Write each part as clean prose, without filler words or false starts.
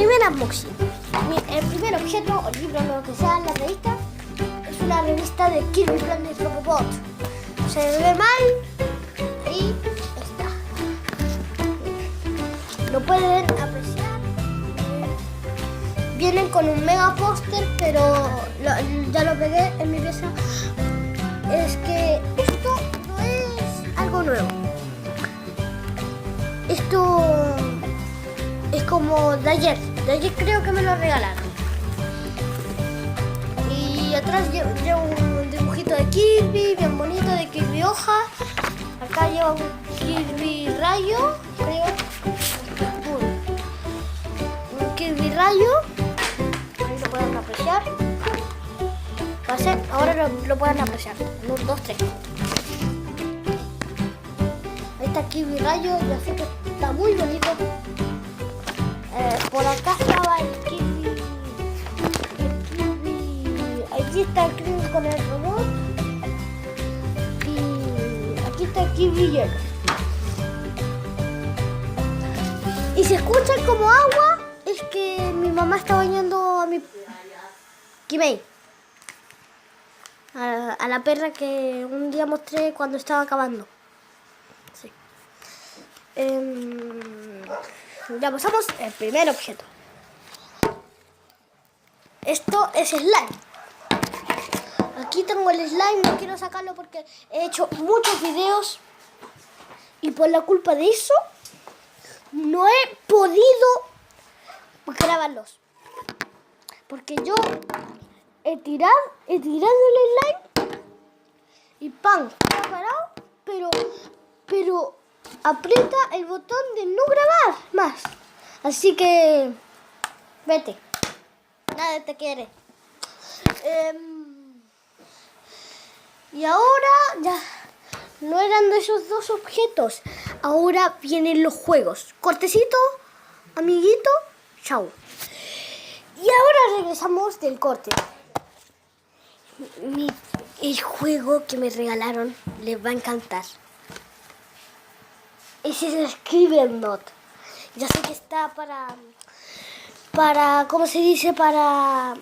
primer unboxing. El primer objeto, o libro, lo que sea, la revista, es una revista de Kirby Planet Robobot. Se ve mal y está. Lo pueden apreciar. Vienen con un mega póster, pero ya lo pegué en mi pieza. Es que esto no es algo nuevo. Esto es como de ayer. De ayer creo que me lo regalaron. Y atrás lleva un dibujito de Kirby, bien bonito, de Kirby hoja. Acá lleva un Kirby rayo, creo. Un Kirby rayo. Ahí lo pueden apreciar. Ahora lo pueden apreciar. 1, 2, 3. Ahí está Kirby rayo, ya sé que está muy bonito. Por acá estaba el Kirby. Aquí está el Kirby con el robot. Y aquí está el Kirby hielo. Y se escucha como agua. Es que mi mamá está bañando a mi Kimei. A la perra que un día mostré cuando estaba acabando. Sí. Ya pasamos al primer objeto. Esto es slime. Aquí tengo el slime, no quiero sacarlo porque he hecho muchos videos y por la culpa de eso no he podido grabarlos. Porque yo he tirado el slime y ¡pam! Está parado, pero aprieta el botón de no grabar más. Así que vete. Nadie te quiere. Y ahora ya no eran de esos dos objetos. Ahora vienen los juegos. Cortecito, amiguito, chao. Y ahora regresamos del corte. El juego que me regalaron les va a encantar. Ese es el Scribblenauts. Ya sé que está para ¿cómo se dice? Para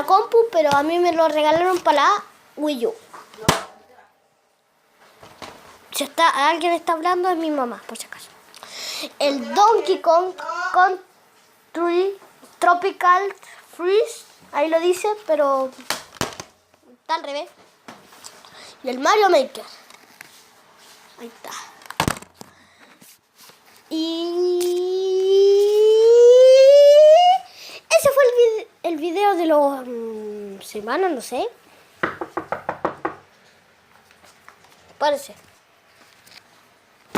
compu, pero a mí me lo regalaron para la Wii U. Si alguien está hablando, es mi mamá, por si acaso. El Donkey Kong Country Tropical Freeze, ahí lo dice, pero está al revés. Y el Mario Maker. Ahí está. Y ese fue el video de los semanas, no sé. Parece.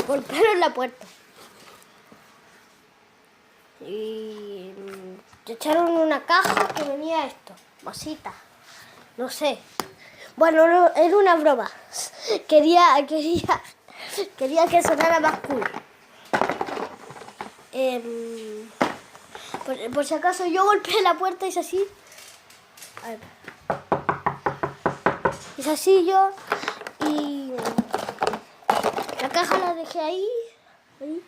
Golpearon la puerta. Y te echaron una caja que venía esto. Vasita. No sé. Bueno, no, era una broma. Quería que sonara más cool. Por si acaso yo golpeé la puerta y es así. A ver. Es así yo. Y la caja la dejé ahí. Donde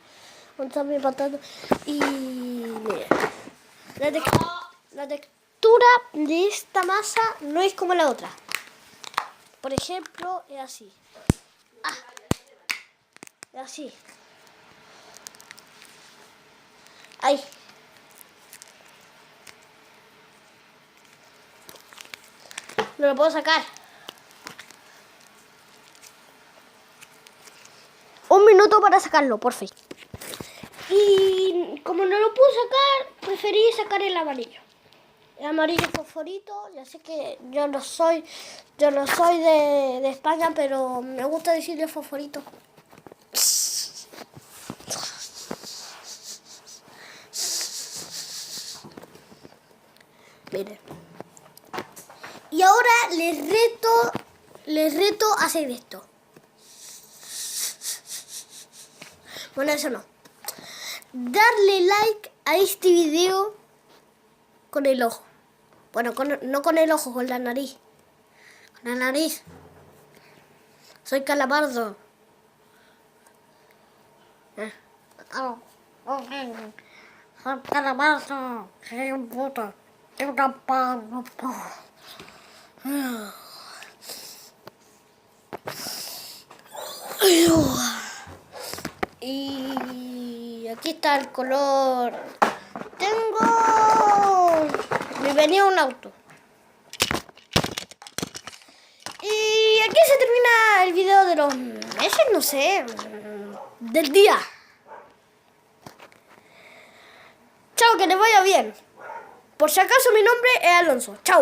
está mi patata. Y mira. La textura de esta masa no es como la otra. Por ejemplo, es así. Es así. Ahí. No lo puedo sacar. 1 minuto para sacarlo, por fin. Y como no lo puedo sacar, preferí sacar el amarillo. El amarillo fosforito. Ya sé que yo no soy de España, pero me gusta decirle fosforito. Miren. Y ahora les reto a hacer esto. Bueno, eso no. Darle like a este video con el ojo. Bueno, no con el ojo, con la nariz. Con la nariz. Soy Calamardo. Calabaza, qué puta, qué tapa. Y aquí está el color. Me venía un auto. Y aquí se termina el video de los meses, no sé, del día. Chao, que les vaya bien. Por si acaso mi nombre es Alonso. Chao.